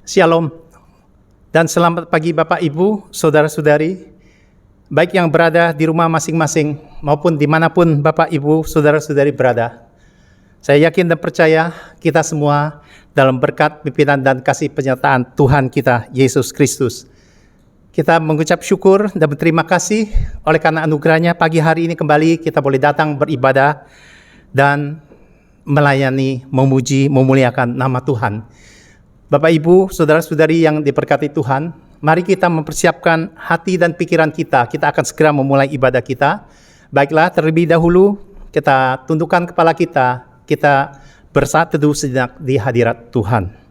Shalom dan selamat pagi Bapak Ibu, Saudara-saudari, baik yang berada di rumah masing-masing maupun dimanapun Bapak Ibu, Saudara-saudari berada. Saya yakin dan percaya kita semua dalam berkat pimpinan dan kasih penyertaan Tuhan kita, Yesus Kristus. Kita mengucap syukur dan berterima kasih oleh karena anugerahnya pagi hari ini kembali kita boleh datang beribadah dan melayani, memuji, memuliakan nama Tuhan. Bapak Ibu, Saudara-saudari yang diberkati Tuhan, mari kita mempersiapkan hati dan pikiran kita. Kita akan segera memulai ibadah kita. Baiklah, terlebih dahulu kita tundukkan kepala kita bersaat teduh sejenak di hadirat Tuhan.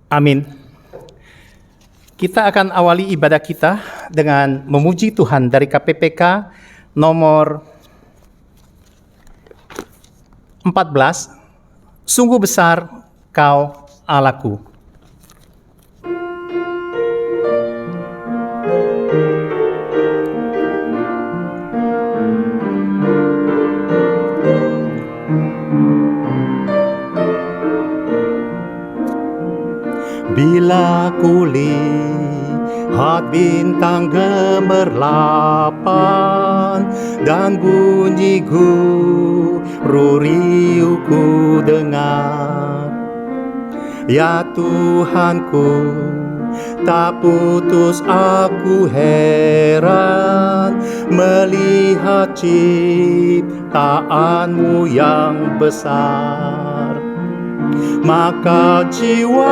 Amin. Kita akan awali ibadah kita dengan memuji Tuhan dari KPPK nomor 14. Sungguh besar Kau Allahku. Bila kulihat bintang gemerlapan dan bunyi guru riuh ku dengar, ya Tuhanku, tak putus aku heran melihat ciptaanmu yang besar. Maka jiwaku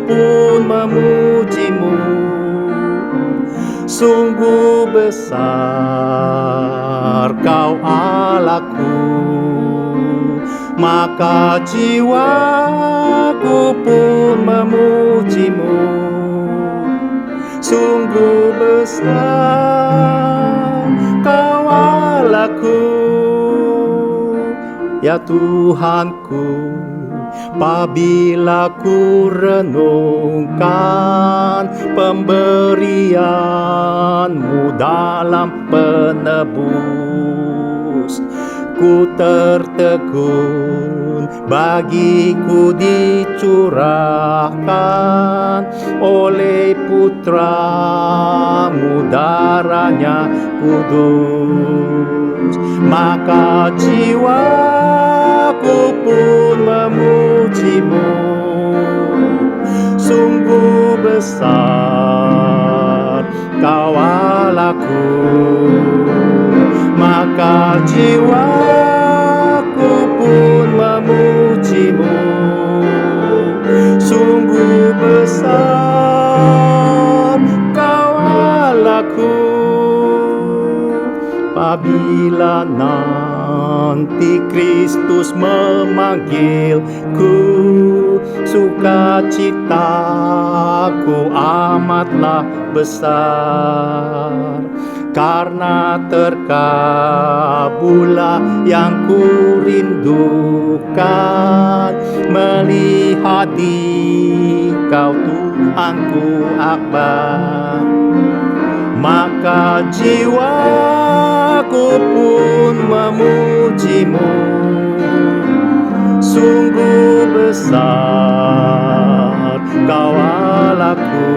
pun memujimu, sungguh besar Kau Allahku. Maka jiwaku pun memujimu, sungguh besar Kau Allahku. Ya Tuhanku, apabila ku renungkan pemberian-Mu dalam penebus, ku tertegun bagiku dicurahkan oleh Putra-Mu darahnya kudus. Maka jiwaku pun memujimu, sungguh besar Kau Allahku. Maka jiwaku pun memujimu, sungguh besar Kau Allahku. Apabila nanti Kristus memanggilku, sukacitaku amatlah besar, karena terkabullah yang kurindukan, melihat Dikau Tuhanku akbar. Maka jiwaku pun memujimu, sungguh besar Kau Allahku.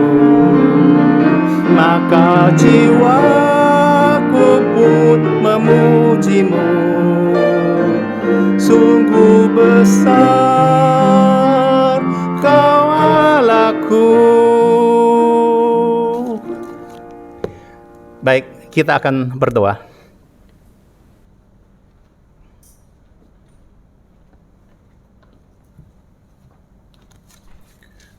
Maka jiwaku pun memujimu, sungguh besar Kau Allahku. kita akan berdoa.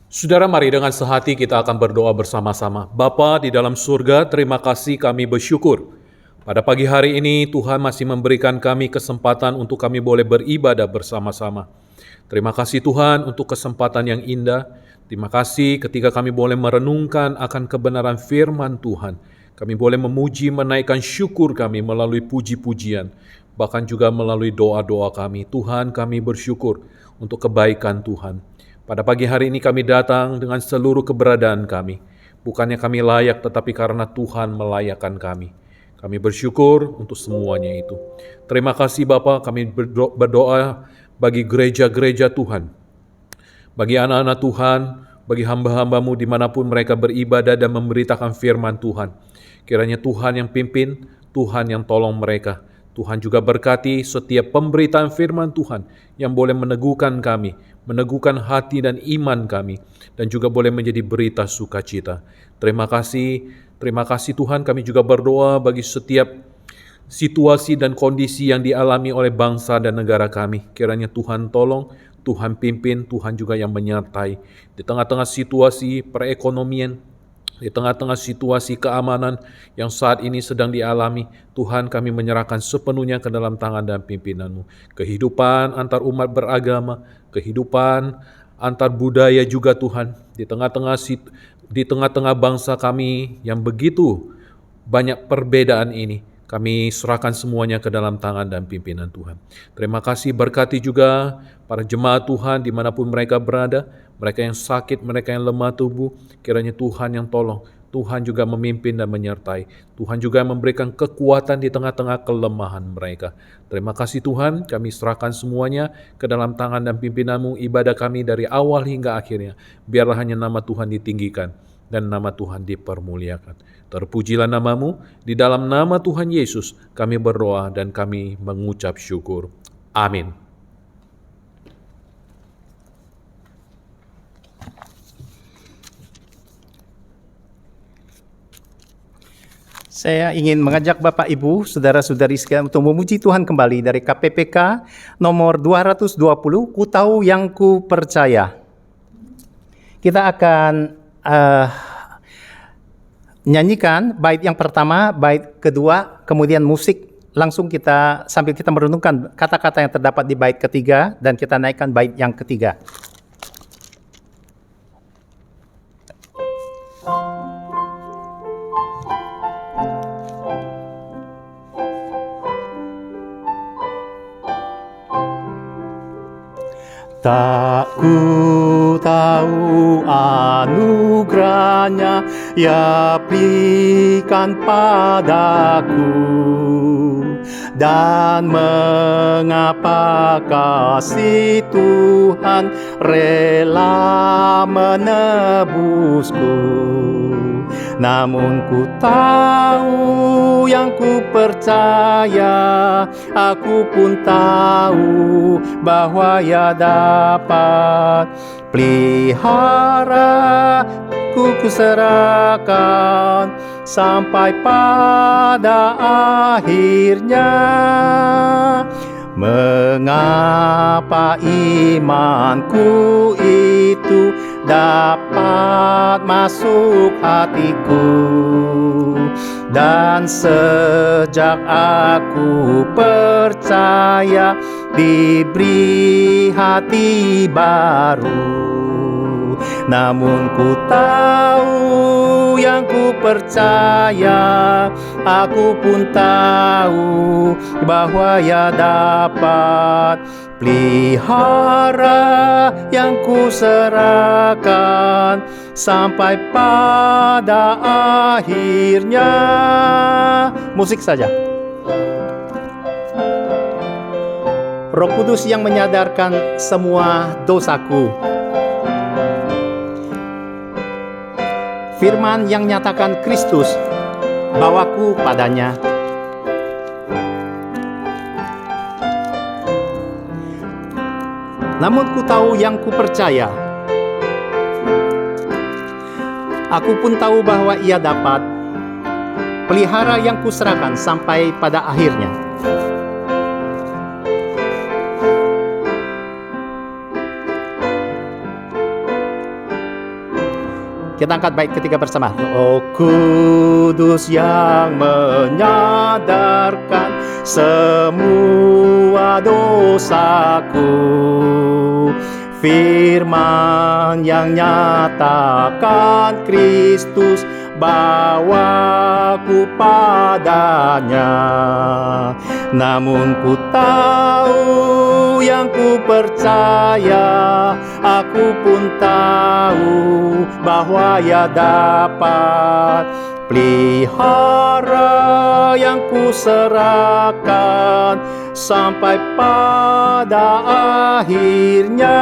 Saudara, mari dengan sehati kita akan berdoa bersama-sama. Bapa di dalam surga, terima kasih, kami bersyukur. Pada pagi hari ini Tuhan masih memberikan kami kesempatan untuk kami boleh beribadah bersama-sama. Terima kasih Tuhan untuk kesempatan yang indah. Terima kasih ketika kami boleh merenungkan akan kebenaran firman Tuhan. Kami boleh memuji, menaikkan syukur kami melalui puji-pujian, bahkan juga melalui doa-doa kami. Tuhan, kami bersyukur untuk kebaikan Tuhan. Pada pagi hari ini kami datang dengan seluruh keberadaan kami. Bukannya kami layak, tetapi karena Tuhan melayakkan kami. Kami bersyukur untuk semuanya itu. Terima kasih Bapa, kami berdoa bagi gereja-gereja Tuhan. Bagi anak-anak Tuhan, bagi hamba-hamba-Mu dimanapun mereka beribadah dan memberitakan firman Tuhan. Kiranya Tuhan yang pimpin, Tuhan yang tolong mereka. Tuhan juga berkati setiap pemberitaan firman Tuhan yang boleh meneguhkan kami, meneguhkan hati dan iman kami, dan juga boleh menjadi berita sukacita. Terima kasih Tuhan. Kami juga berdoa bagi setiap situasi dan kondisi yang dialami oleh bangsa dan negara kami. Kiranya Tuhan tolong, Tuhan pimpin, Tuhan juga yang menyertai. Di tengah-tengah situasi perekonomian, di tengah-tengah situasi keamanan yang saat ini sedang dialami, Tuhan, kami menyerahkan sepenuhnya ke dalam tangan dan pimpinan-Mu. Kehidupan antar umat beragama, kehidupan antar budaya juga Tuhan, di tengah-tengah bangsa kami yang begitu banyak perbedaan ini, kami serahkan semuanya ke dalam tangan dan pimpinan Tuhan. Terima kasih, berkati juga para jemaat Tuhan dimanapun mereka berada, mereka yang sakit, mereka yang lemah tubuh, kiranya Tuhan yang tolong, Tuhan juga memimpin dan menyertai, Tuhan juga memberikan kekuatan di tengah-tengah kelemahan mereka. Terima kasih Tuhan, kami serahkan semuanya ke dalam tangan dan pimpinan-Mu, ibadah kami dari awal hingga akhirnya, biarlah hanya nama Tuhan ditinggikan dan nama Tuhan dipermuliakan. Terpujilah nama-Mu, di dalam nama Tuhan Yesus kami berdoa dan kami mengucap syukur. Amin. Saya ingin mengajak Bapak Ibu, saudara-saudari sekalian untuk memuji Tuhan kembali dari KPPK nomor 220, Ku Tahu Yang Ku Percaya. Kita akan nyanyikan bait yang pertama, bait kedua, kemudian musik. Langsung kita sambil kita merenungkan kata-kata yang terdapat di bait ketiga dan kita naikkan bait yang ketiga. Tak ku tahu anugerahnya ya berikan padaku, dan mengapa kasih Tuhan rela menebusku. Namun ku tahu yang ku percaya, aku pun tahu bahwa ia dapat pelihara ku serahkan sampai pada akhirnya. Mengapa imanku itu dapat masuk hatiku, dan sejak aku percaya diberi hati baru. Namun ku tahu yang ku percaya, aku pun tahu bahwa ia dapat pelihara yang ku serahkan sampai pada akhirnya. Musik saja. Roh Kudus yang menyadarkan semua dosaku, firman yang nyatakan Kristus, bawaku padanya. Namun ku tahu yang ku percaya, aku pun tahu bahwa ia dapat pelihara yang kuserahkan sampai pada akhirnya. Kita angkat bait ketiga bersama. Oh Kudus yang menyadarkan semua dosaku, firman yang nyatakan Kristus bawaku padanya. Namun ku tahu yang ku percaya, aku pun tahu bahwa ia dapat pelihara yang ku serahkan sampai pada akhirnya.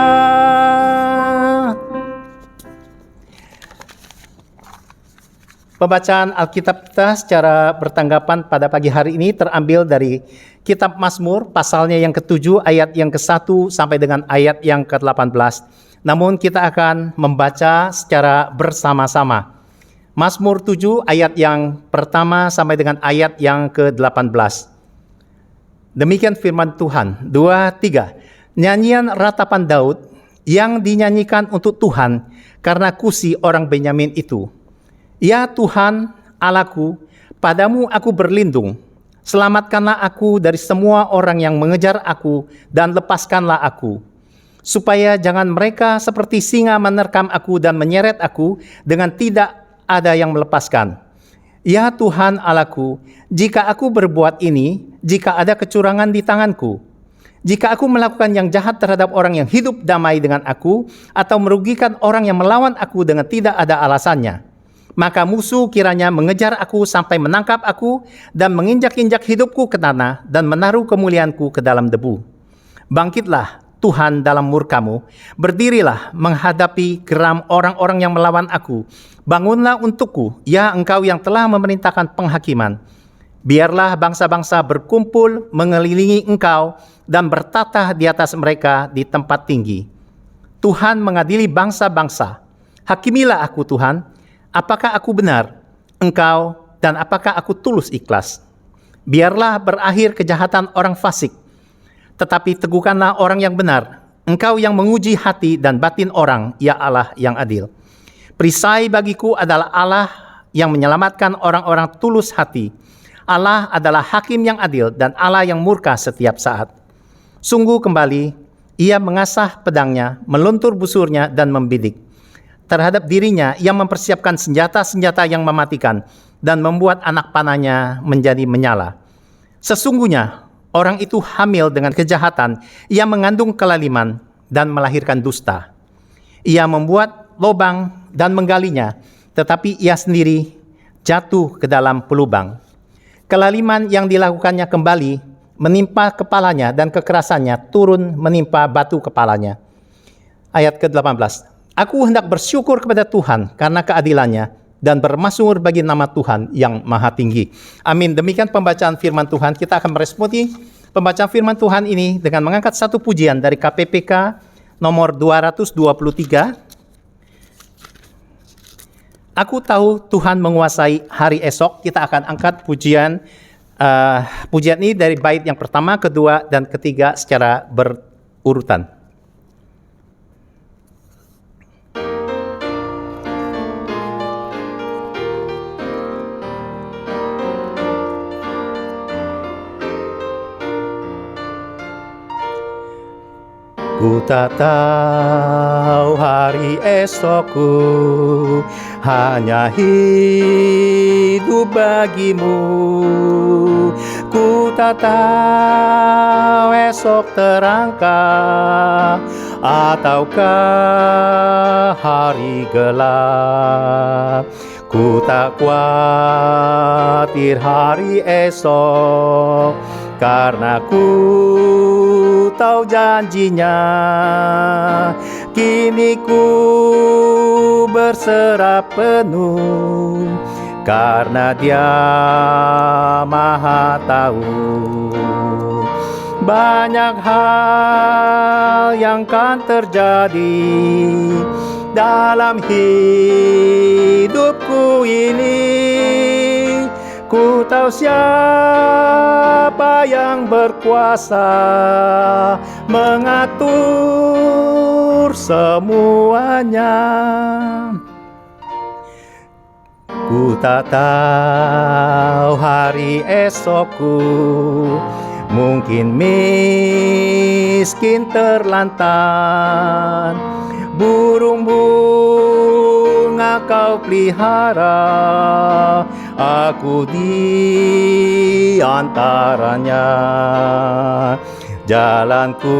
Pembacaan Alkitab kita secara bertanggapan pada pagi hari ini terambil dari Kitab Mazmur, pasalnya yang ke-7, ayat yang ke-1 sampai dengan ayat yang ke-18. Namun kita akan membaca secara bersama-sama. Mazmur 7, ayat yang pertama sampai dengan ayat yang ke-18. Demikian firman Tuhan. 2, 3. Nyanyian ratapan Daud yang dinyanyikan untuk Tuhan karena Kusi orang Benyamin itu. Ya Tuhan, Allahku, padamu aku berlindung. Selamatkanlah aku dari semua orang yang mengejar aku dan lepaskanlah aku. Supaya jangan mereka seperti singa menerkam aku dan menyeret aku dengan tidak ada yang melepaskan. Ya Tuhan Allahku, jika aku berbuat ini, jika ada kecurangan di tanganku, jika aku melakukan yang jahat terhadap orang yang hidup damai dengan aku, atau merugikan orang yang melawan aku dengan tidak ada alasannya, maka musuh kiranya mengejar aku sampai menangkap aku dan menginjak-injak hidupku ke tanah dan menaruh kemuliaanku ke dalam debu. Bangkitlah Tuhan dalam murka-Mu, berdirilah menghadapi geram orang-orang yang melawan aku. Bangunlah untukku, ya Engkau yang telah memerintahkan penghakiman. Biarlah bangsa-bangsa berkumpul mengelilingi Engkau dan bertatah di atas mereka di tempat tinggi. Tuhan mengadili bangsa-bangsa. Hakimilah aku Tuhan. Apakah aku benar, Engkau, dan apakah aku tulus ikhlas? Biarlah berakhir kejahatan orang fasik, tetapi teguhkanlah orang yang benar. Engkau yang menguji hati dan batin orang, ya Allah yang adil. Perisai bagiku adalah Allah yang menyelamatkan orang-orang tulus hati. Allah adalah hakim yang adil dan Allah yang murka setiap saat. Sungguh kembali, ia mengasah pedangnya, meluntur busurnya dan membidik. Terhadap dirinya, ia mempersiapkan senjata-senjata yang mematikan dan membuat anak panahnya menjadi menyala. Sesungguhnya, orang itu hamil dengan kejahatan, ia mengandung kelaliman dan melahirkan dusta. Ia membuat lubang dan menggalinya, tetapi ia sendiri jatuh ke dalam pelubang. Kelaliman yang dilakukannya kembali menimpa kepalanya dan kekerasannya turun menimpa batu kepalanya. Ayat ke-18. Aku hendak bersyukur kepada Tuhan karena keadilannya dan bermazmur bagi nama Tuhan yang maha tinggi. Amin. Demikian pembacaan firman Tuhan. Kita akan meresponi pembacaan firman Tuhan ini dengan mengangkat satu pujian dari KPPK nomor 223. Aku tahu Tuhan menguasai hari esok. Kita akan angkat pujian ini dari bait yang pertama, kedua, dan ketiga secara berurutan. Ku tak tahu hari esokku, hanya hidup bagimu. Ku tak tahu esok terangkah ataukah hari gelap. Ku tak khawatir hari esok, karena ku tahu janjinya. Kini ku berserah penuh, karena Dia Maha Tahu. Banyak hal yang kan terjadi dalam hidupku ini. Ku tahu siapa yang berkuasa mengatur semuanya. Ku tak tahu hari esokku, mungkin miskin terlantar. Burung bunga kau pelihara, aku di antaranya. Jalanku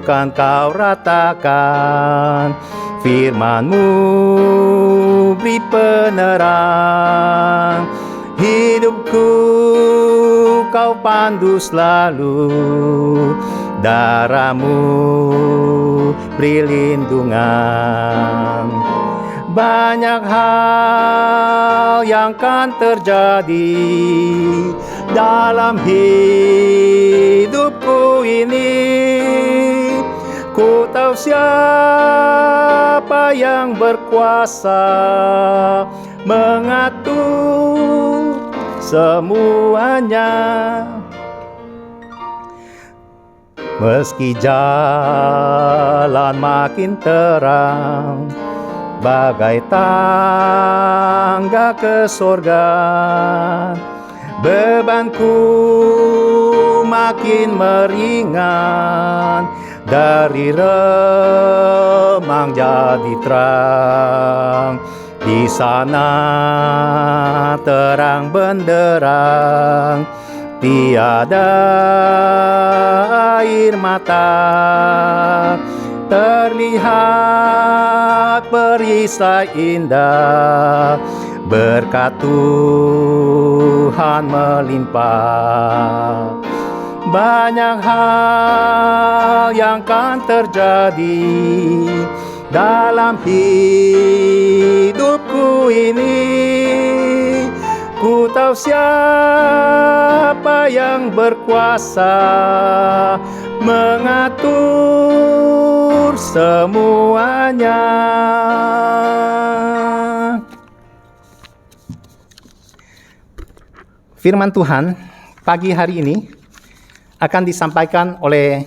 kan kau ratakan, firman-Mu beri penerang. Hidupku kau pandu selalu, darah-Mu beri lindungan. Banyak hal yang kan terjadi dalam hidupku ini. Ku tahu siapa yang berkuasa mengatur semuanya. Meski jalan makin terang, bagai tangga ke sorga, bebanku makin meringan, dari remang jadi terang. Di sana terang benderang, tiada air mata, terlihat perisai indah, berkat Tuhan melimpah. Banyak hal yang kan terjadi dalam hidupku ini. Ku tahu siapa yang berkuasa mengatur semuanya. Firman Tuhan pagi hari ini akan disampaikan oleh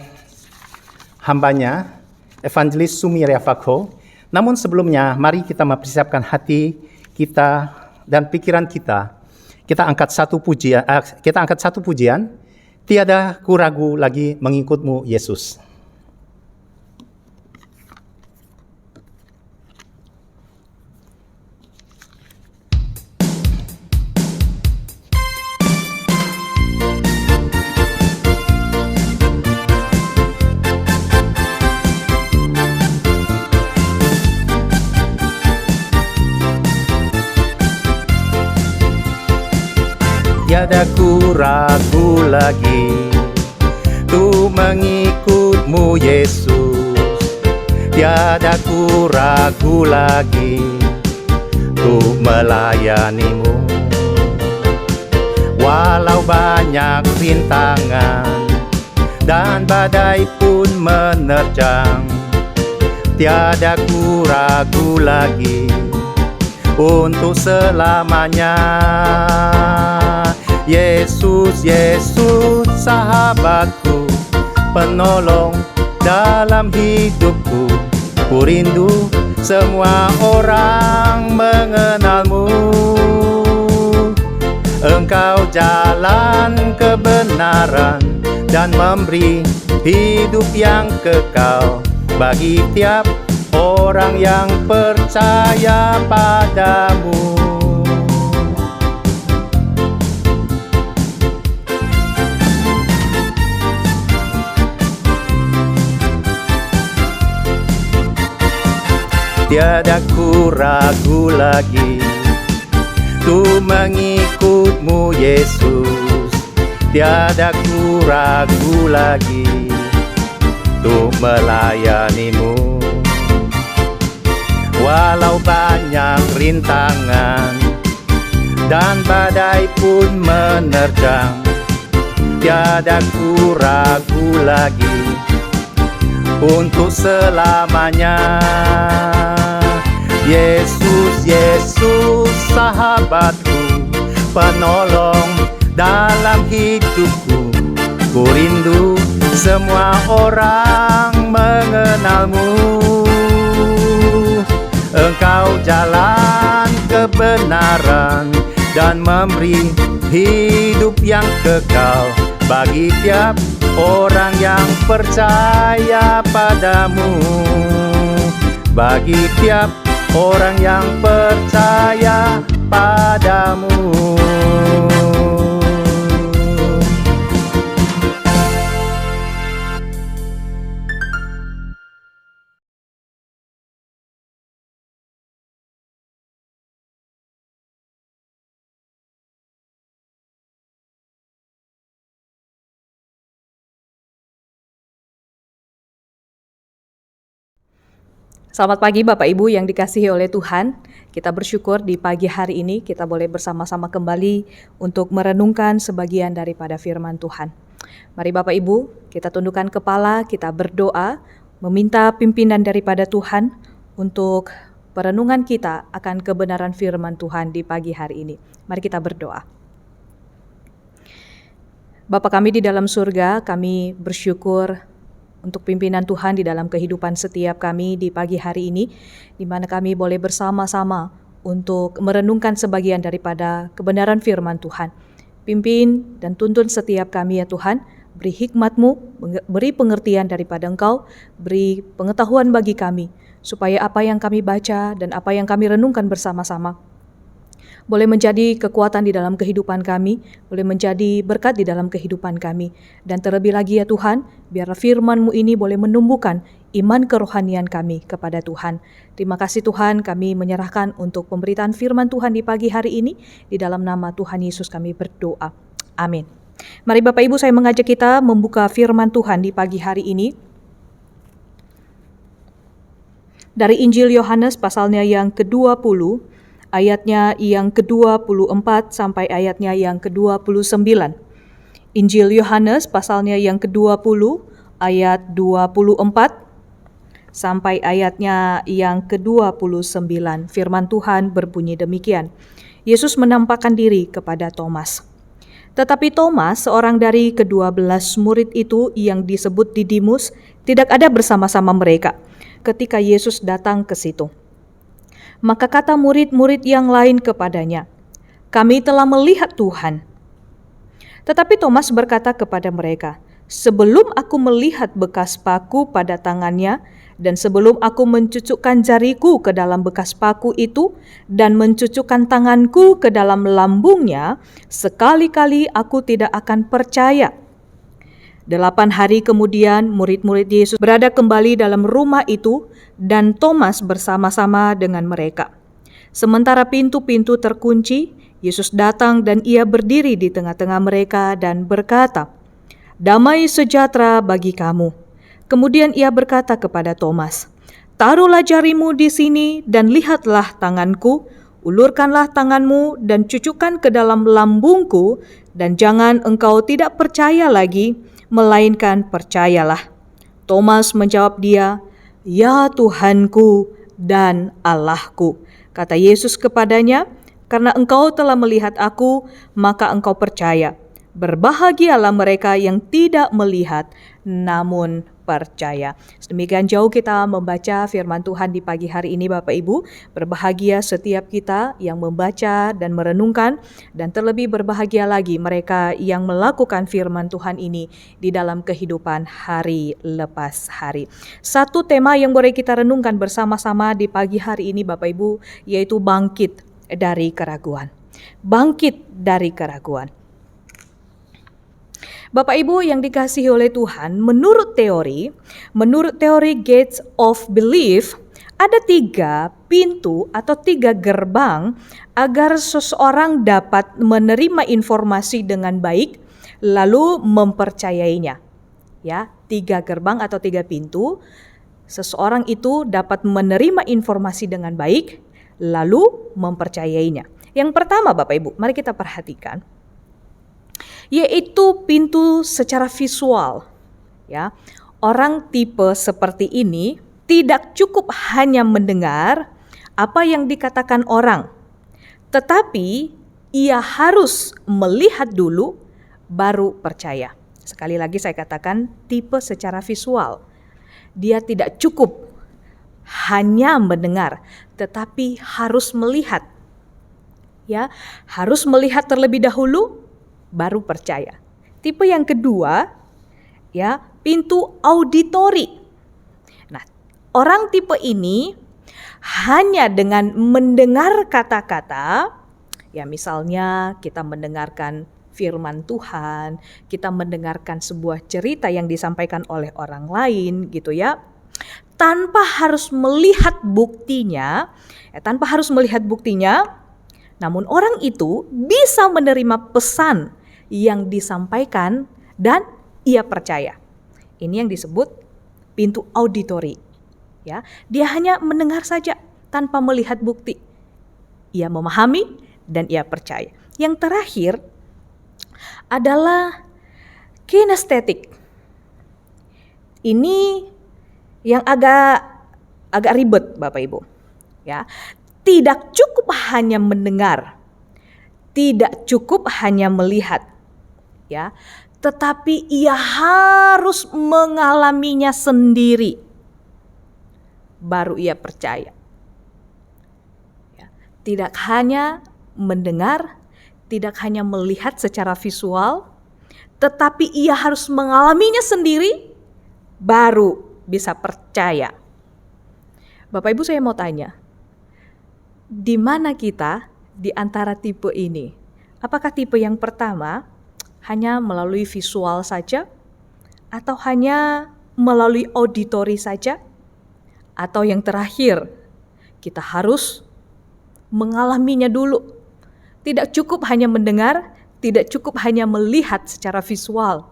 hambanya, Evangelis Sumi Riafakho. Namun sebelumnya, mari kita mempersiapkan hati kita dan pikiran kita. Kita angkat satu pujian. Tiada ku ragu lagi mengikut-Mu, Yesus. Tiada ku ragu lagi tu mengikut-Mu, Yesus. Tiada ku ragu lagi tu melayani-Mu. Walau banyak rintangan dan badai pun menerjang, tiada ku ragu lagi untuk selamanya. Yesus, Yesus, sahabatku, penolong dalam hidupku. Ku rindu semua orang mengenal-Mu. Engkau jalan kebenaran dan memberi hidup yang kekal bagi tiap orang yang percaya padamu. Tiada ku ragu lagi tu mengikut-Mu, Yesus. Tiada ku ragu lagi tu melayani-Mu. Walau banyak rintangan dan badai pun menerjang, tiada ku ragu lagi untuk selamanya. Yesus, Yesus, sahabatku, penolong dalam hidupku. Ku rindu semua orang mengenalmu. Engkau jalan kebenaran dan memberi hidup yang kekal bagi tiap orang yang percaya padamu. Bagi tiap orang yang percaya padamu. Selamat pagi Bapak Ibu yang dikasihi oleh Tuhan. Kita bersyukur di pagi hari ini kita boleh bersama-sama kembali untuk merenungkan sebagian daripada firman Tuhan. Mari Bapak Ibu, kita tundukkan kepala, kita berdoa, meminta pimpinan daripada Tuhan untuk perenungan kita akan kebenaran firman Tuhan di pagi hari ini. Mari kita berdoa. Bapa kami di dalam surga, kami bersyukur untuk pimpinan Tuhan di dalam kehidupan setiap kami di pagi hari ini, di mana kami boleh bersama-sama untuk merenungkan sebagian daripada kebenaran firman Tuhan. Pimpin dan tuntun setiap kami ya Tuhan, beri hikmat-Mu, beri pengertian daripada Engkau, beri pengetahuan bagi kami, supaya apa yang kami baca dan apa yang kami renungkan bersama-sama boleh menjadi kekuatan di dalam kehidupan kami, boleh menjadi berkat di dalam kehidupan kami. Dan terlebih lagi ya Tuhan, biarlah firman-Mu ini boleh menumbuhkan iman kerohanian kami kepada Tuhan. Terima kasih Tuhan, kami menyerahkan untuk pemberitaan firman Tuhan di pagi hari ini. Di dalam nama Tuhan Yesus kami berdoa. Amin. Mari Bapak Ibu, saya mengajak kita membuka firman Tuhan di pagi hari ini. Dari Injil Yohanes pasalnya yang ke-20, ayatnya yang ke-24 sampai ayatnya yang ke-29. Injil Yohanes pasalnya yang ke-20 ayat 24 sampai ayatnya yang ke-29. Firman Tuhan berbunyi demikian. Yesus menampakkan diri kepada Thomas. Tetapi Thomas, seorang dari ke-12 murid itu yang disebut Didimus, tidak ada bersama-sama mereka ketika Yesus datang ke situ. Maka kata murid-murid yang lain kepadanya, "Kami telah melihat Tuhan." Tetapi Thomas berkata kepada mereka, "Sebelum aku melihat bekas paku pada tangannya, dan sebelum aku mencucukkan jariku ke dalam bekas paku itu, dan mencucukkan tanganku ke dalam lambungnya, sekali-kali aku tidak akan percaya." 8 hari kemudian murid-murid Yesus berada kembali dalam rumah itu dan Thomas bersama-sama dengan mereka. Sementara pintu-pintu terkunci, Yesus datang dan ia berdiri di tengah-tengah mereka dan berkata, "Damai sejahtera bagi kamu." Kemudian ia berkata kepada Thomas, "Taruhlah jarimu di sini dan lihatlah tanganku, ulurkanlah tanganmu dan cucukkan ke dalam lambungku, dan jangan engkau tidak percaya lagi, melainkan percayalah." Thomas menjawab dia, "Ya Tuhanku dan Allahku." Kata Yesus kepadanya, "Karena engkau telah melihat aku, maka engkau percaya. Berbahagialah mereka yang tidak melihat, namun percaya." Sedemikian jauh kita membaca firman Tuhan di pagi hari ini Bapak Ibu. Berbahagia setiap kita yang membaca dan merenungkan, dan terlebih berbahagia lagi mereka yang melakukan firman Tuhan ini di dalam kehidupan hari lepas hari. Satu tema yang boleh kita renungkan bersama-sama di pagi hari ini Bapak Ibu, yaitu bangkit dari keraguan. Bangkit dari keraguan. Bapak Ibu yang dikasihi oleh Tuhan, menurut teori Gates of Belief, ada 3 pintu atau 3 gerbang agar seseorang dapat menerima informasi dengan baik lalu mempercayainya. Ya, 3 gerbang atau 3 pintu, seseorang itu dapat menerima informasi dengan baik lalu mempercayainya. Yang pertama Bapak Ibu, mari kita perhatikan, yaitu pintu secara visual. Ya, orang tipe seperti ini tidak cukup hanya mendengar apa yang dikatakan orang, tetapi ia harus melihat dulu baru percaya. Sekali lagi saya katakan tipe secara visual. Dia tidak cukup hanya mendengar, tetapi harus melihat. Ya, harus melihat terlebih dahulu baru percaya. Tipe yang kedua, ya, pintu auditori. Nah, orang tipe ini hanya dengan mendengar kata-kata, ya misalnya kita mendengarkan firman Tuhan, kita mendengarkan sebuah cerita yang disampaikan oleh orang lain gitu ya. Tanpa harus melihat buktinya, namun orang itu bisa menerima pesan yang disampaikan dan ia percaya. Ini yang disebut pintu auditori. Ya, dia hanya mendengar saja tanpa melihat bukti. Ia memahami dan ia percaya. Yang terakhir adalah kinestetik. Ini yang agak ribet Bapak Ibu. Ya, tidak cukup hanya mendengar, tidak cukup hanya melihat, ya, tetapi ia harus mengalaminya sendiri, baru ia percaya. Ya, tidak hanya mendengar, tidak hanya melihat secara visual, tetapi ia harus mengalaminya sendiri, baru bisa percaya. Bapak Ibu, saya mau tanya, di mana kita di antara tipe ini? Apakah tipe yang pertama hanya melalui visual saja, atau hanya melalui auditori saja, atau yang terakhir kita harus mengalaminya dulu? Tidak cukup hanya mendengar, tidak cukup hanya melihat secara visual,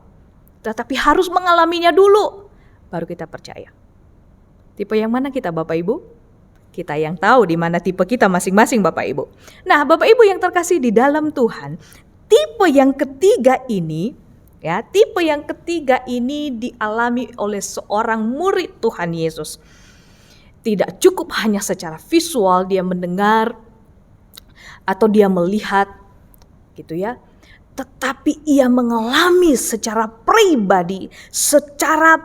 tetapi harus mengalaminya dulu, baru kita percaya. Tipe yang mana kita Bapak Ibu? Kita yang tahu di mana tipe kita masing-masing Bapak Ibu. Nah, Bapak Ibu yang terkasih di dalam Tuhan, tipe yang ketiga ini, ya, tipe yang ketiga ini dialami oleh seorang murid Tuhan Yesus. Tidak cukup hanya secara visual dia mendengar atau dia melihat gitu ya, tetapi ia mengalami secara pribadi, secara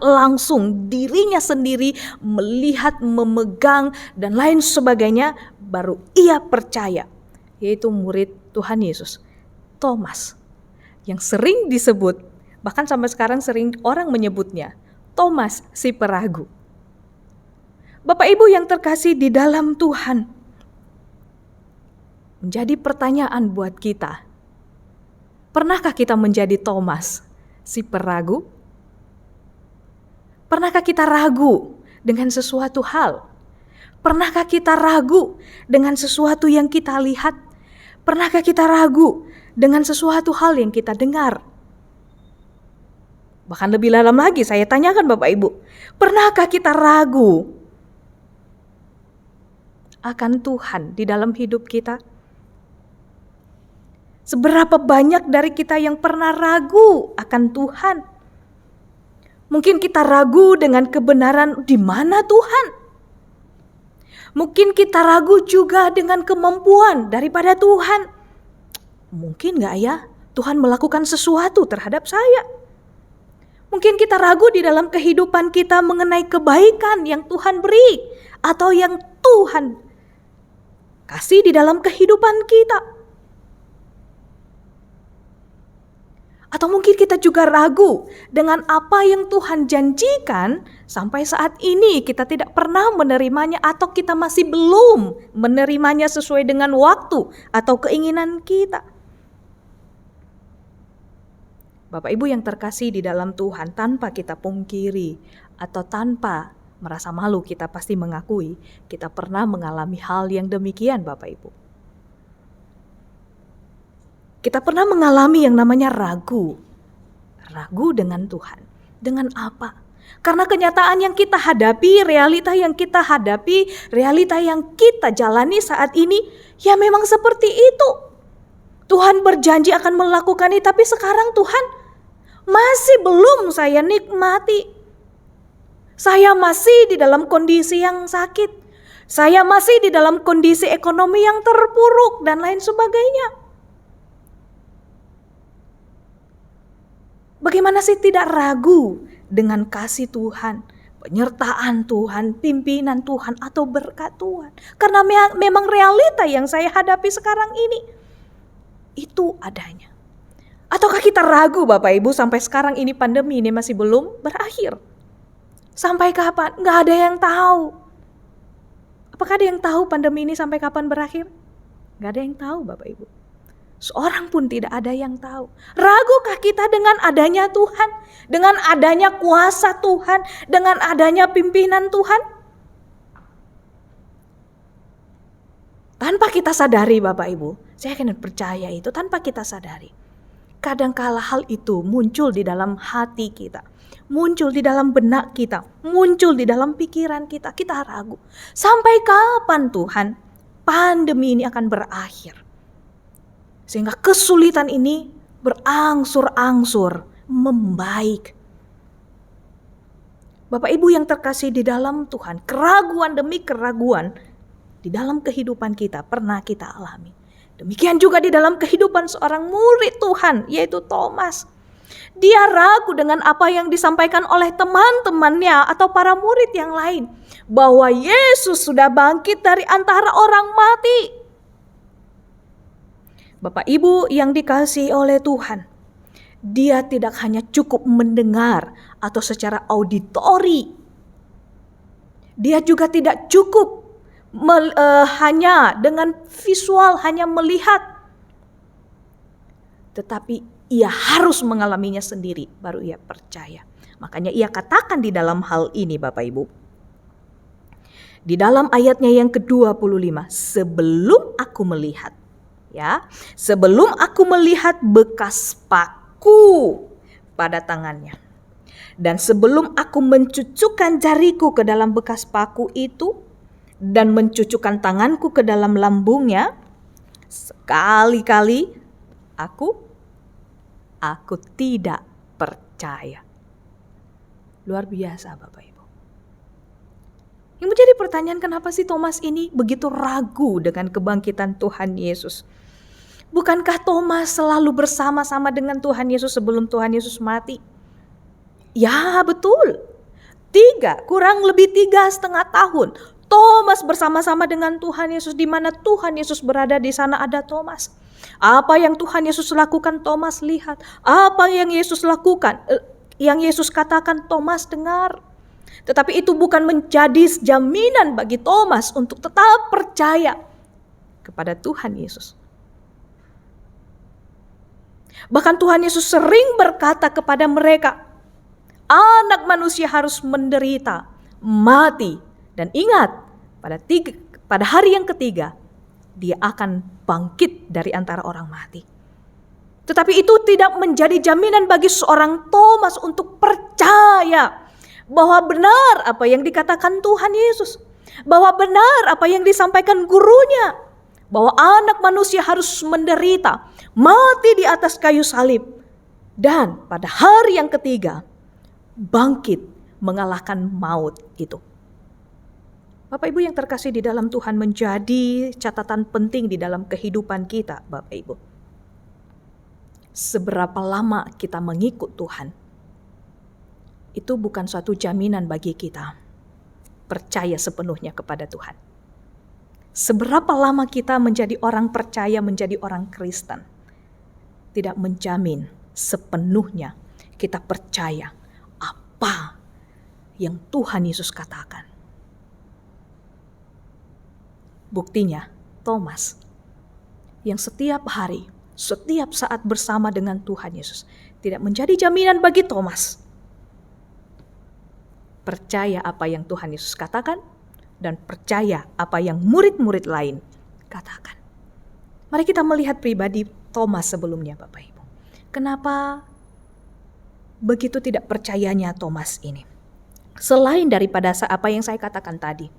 langsung dirinya sendiri melihat, memegang dan lain sebagainya, baru ia percaya. Yaitu murid Tuhan Yesus, Thomas, yang sering disebut, bahkan sampai sekarang sering orang menyebutnya Thomas si peragu. Bapak Ibu yang terkasih di dalam Tuhan, menjadi pertanyaan buat kita, pernahkah kita menjadi Thomas si peragu? Pernahkah kita ragu dengan sesuatu hal? Pernahkah kita ragu dengan sesuatu yang kita lihat? Pernahkah kita ragu dengan sesuatu hal yang kita dengar? Bahkan lebih dalam lagi saya tanyakan Bapak Ibu, pernahkah kita ragu akan Tuhan di dalam hidup kita? Seberapa banyak dari kita yang pernah ragu akan Tuhan? Mungkin kita ragu dengan kebenaran di mana Tuhan. Mungkin kita ragu juga dengan kemampuan daripada Tuhan. Mungkin gak ya Tuhan melakukan sesuatu terhadap saya? Mungkin kita ragu di dalam kehidupan kita mengenai kebaikan yang Tuhan beri atau yang Tuhan kasih di dalam kehidupan kita. Atau mungkin kita juga ragu dengan apa yang Tuhan janjikan, sampai saat ini kita tidak pernah menerimanya atau kita masih belum menerimanya sesuai dengan waktu atau keinginan kita. Bapak Ibu yang terkasih di dalam Tuhan, tanpa kita pungkiri atau tanpa merasa malu, kita pasti mengakui kita pernah mengalami hal yang demikian Bapak Ibu. Kita pernah mengalami yang namanya ragu. Ragu dengan Tuhan. Dengan apa? Karena kenyataan yang kita hadapi, realita yang kita hadapi, realita yang kita jalani saat ini, ya memang seperti itu. Tuhan berjanji akan melakukan ini, tapi sekarang Tuhan masih belum saya nikmati. Saya masih di dalam kondisi yang sakit. Saya masih di dalam kondisi ekonomi yang terpuruk dan lain sebagainya. Bagaimana sih tidak ragu dengan kasih Tuhan, penyertaan Tuhan, pimpinan Tuhan atau berkat Tuhan? Karena memang realita yang saya hadapi sekarang ini itu adanya. Ataukah kita ragu Bapak Ibu sampai sekarang ini pandemi ini masih belum berakhir? Sampai kapan? Nggak ada yang tahu. Apakah ada yang tahu pandemi ini sampai kapan berakhir? Nggak ada yang tahu Bapak Ibu. Seorang pun tidak ada yang tahu. Ragukah kita dengan adanya Tuhan? Dengan adanya kuasa Tuhan? Dengan adanya pimpinan Tuhan? Tanpa kita sadari Bapak Ibu, saya akan percaya itu tanpa kita sadari. Kadangkala hal itu muncul di dalam hati kita, muncul di dalam benak kita, muncul di dalam pikiran kita. Kita ragu, sampai kapan Tuhan pandemi ini akan berakhir? Sehingga kesulitan ini berangsur-angsur membaik. Bapak Ibu yang terkasih di dalam Tuhan, keraguan demi keraguan di dalam kehidupan kita pernah kita alami. Demikian juga di dalam kehidupan seorang murid Tuhan, yaitu Thomas. Dia ragu dengan apa yang disampaikan oleh teman-temannya atau para murid yang lain, bahwa Yesus sudah bangkit dari antara orang mati. Bapak Ibu yang dikasihi oleh Tuhan, dia tidak hanya cukup mendengar atau secara auditori. Dia juga tidak cukup hanya dengan visual, hanya melihat. Tetapi ia harus mengalaminya sendiri, baru ia percaya. Makanya ia katakan di dalam hal ini Bapak Ibu. Di dalam ayatnya yang ke-25, sebelum aku melihat, ya, sebelum aku melihat bekas paku pada tangannya, dan sebelum aku mencucukkan jariku ke dalam bekas paku itu, dan mencucukkan tanganku ke dalam lambungnya, sekali-kali aku tidak percaya. Luar biasa Bapak Ibu. Yang menjadi pertanyaan, kenapa sih Thomas ini begitu ragu dengan kebangkitan Tuhan Yesus? Bukankah Thomas selalu bersama-sama dengan Tuhan Yesus sebelum Tuhan Yesus mati? Ya betul. Kurang lebih 3,5 tahun. Thomas bersama-sama dengan Tuhan Yesus, di mana Tuhan Yesus berada di sana ada Thomas. Apa yang Tuhan Yesus lakukan Thomas lihat. Apa yang Yesus lakukan, yang Yesus katakan Thomas dengar. Tetapi itu bukan menjadi jaminan bagi Thomas untuk tetap percaya kepada Tuhan Yesus. Bahkan Tuhan Yesus sering berkata kepada mereka, Anak manusia harus menderita, mati. Dan ingat, pada hari yang ketiga, dia akan bangkit dari antara orang mati. Tetapi itu tidak menjadi jaminan bagi seorang Thomas untuk percaya bahwa benar apa yang dikatakan Tuhan Yesus. Bahwa benar apa yang disampaikan gurunya. Bahwa anak manusia harus menderita, mati di atas kayu salib. Dan pada hari yang ketiga, bangkit mengalahkan maut itu. Bapak Ibu yang terkasih di dalam Tuhan, menjadi catatan penting di dalam kehidupan kita Bapak Ibu. Seberapa lama kita mengikut Tuhan, itu bukan suatu jaminan bagi kita percaya sepenuhnya kepada Tuhan. Seberapa lama kita menjadi orang percaya, menjadi orang Kristen, tidak menjamin sepenuhnya kita percaya apa yang Tuhan Yesus katakan. Buktinya, Thomas yang setiap hari, setiap saat bersama dengan Tuhan Yesus, tidak menjadi jaminan bagi Thomas percaya apa yang Tuhan Yesus katakan dan percaya apa yang murid-murid lain katakan. Mari kita melihat pribadi Thomas sebelumnya Bapak Ibu. Kenapa begitu tidak percayanya Thomas ini? Selain daripada apa yang saya katakan tadi,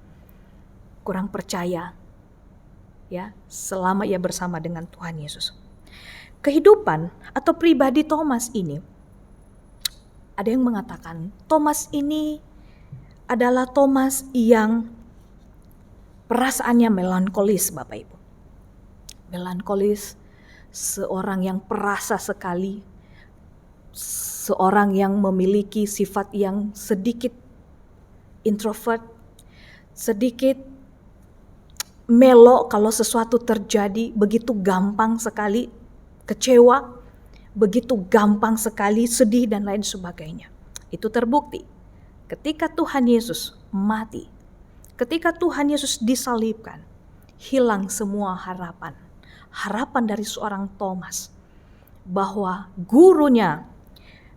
kurang percaya ya selama ia bersama dengan Tuhan Yesus. Kehidupan atau pribadi Thomas ini, ada yang mengatakan Thomas ini adalah Thomas yang Perasaannya melankolis, Bapak Ibu. Melankolis, seorang yang perasa sekali, seorang yang memiliki sifat yang sedikit introvert, sedikit melo kalau sesuatu terjadi, begitu gampang sekali kecewa, begitu gampang sekali sedih dan lain sebagainya. Itu terbukti ketika Tuhan Yesus mati, ketika Tuhan Yesus disalibkan, hilang semua harapan. Harapan dari seorang Thomas bahwa gurunya,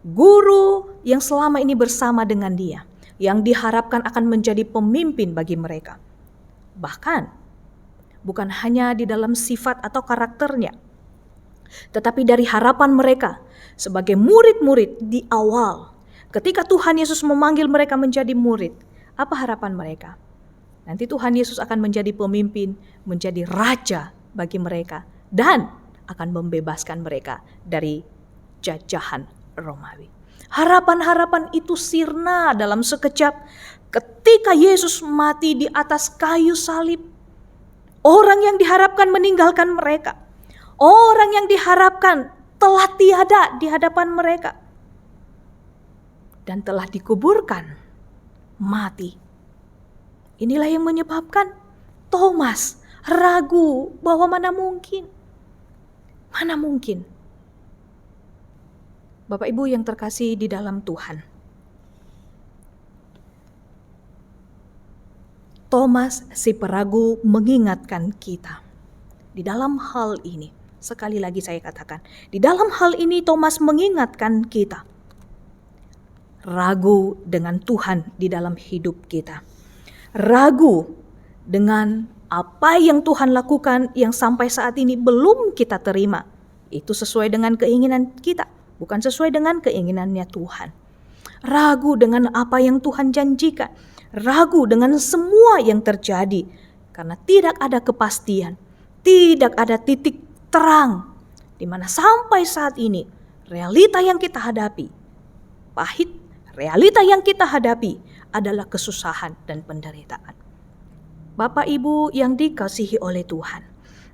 guru yang selama ini bersama dengan dia, yang diharapkan akan menjadi pemimpin bagi mereka. Bahkan bukan hanya di dalam sifat atau karakternya, tetapi dari harapan mereka sebagai murid-murid di awal. Ketika Tuhan Yesus memanggil mereka menjadi murid, apa harapan mereka? Nanti Tuhan Yesus akan menjadi pemimpin, menjadi raja bagi mereka, dan akan membebaskan mereka dari jajahan Romawi. Harapan-harapan itu sirna dalam sekejap ketika Yesus mati di atas kayu salib. Orang yang diharapkan meninggalkan mereka, orang yang diharapkan telah tiada di hadapan mereka, dan telah dikuburkan, mati. Inilah yang menyebabkan Thomas ragu bahwa mana mungkin. Bapak Ibu yang terkasih di dalam Tuhan, Thomas si peragu mengingatkan kita di dalam hal ini. Sekali lagi saya katakan, di dalam hal ini Thomas mengingatkan kita ragu dengan Tuhan di dalam hidup kita. Ragu dengan apa yang Tuhan lakukan yang sampai saat ini belum kita terima. Itu sesuai dengan keinginan kita, bukan sesuai dengan keinginannya Tuhan. Ragu dengan apa yang Tuhan janjikan. Ragu dengan semua yang terjadi. Karena tidak ada kepastian, tidak ada titik terang. Di mana sampai saat ini, realita yang kita hadapi, pahit, realita yang kita hadapi adalah kesusahan dan penderitaan. Bapak Ibu yang dikasihi oleh Tuhan.